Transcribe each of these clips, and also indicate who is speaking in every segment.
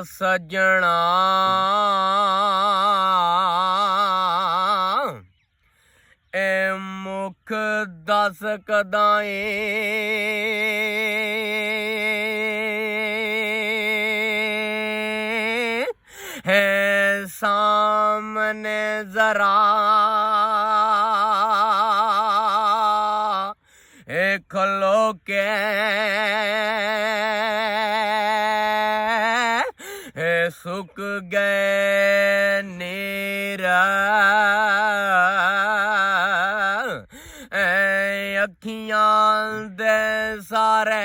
Speaker 1: ਸੱਜਣਾ ਏ ਮੁਖ ਦਸ ਕਦਾਂ ਹੈ ਸਾਹਮਣੇ ਜ਼ਰਾ ਖਲੋ ਕੇ ਸੁੱਕ ਗਏ ਨੀਰਾ ਅੱਖੀਆਂ ਦੇ ਸਾਰੇ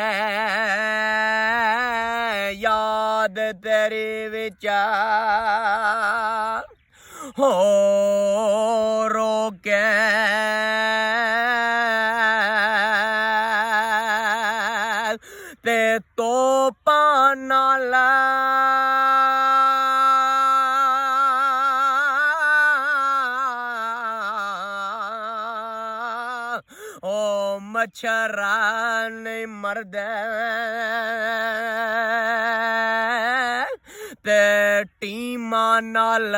Speaker 1: ਯਾਦ ਤੇਰੀ ਵਿੱਚ ਹੋ ਰੋ ਕੇ ਤੇ ਤੋਪਾਂ ਨਾਲ ਓ ਮੱਛਰਾਂ ਨਹੀਂ ਮਰਦੇ ਤੇ ਟੀਮਾਂ ਨਾਲ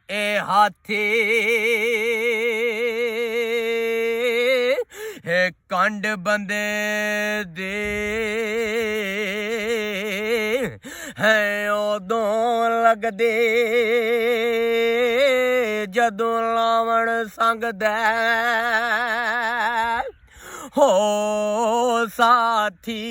Speaker 1: ਇਹ ਹਾਥੀ ਕੰਡ ਬੰਦੇ ਦੇ ਹੈ ਉਦੋਂ ਲੱਗਦੇ ਜਦੋਂ ਲਾਵਣ ਸੰਗਦਾ ਹੋ ਸਾਥੀ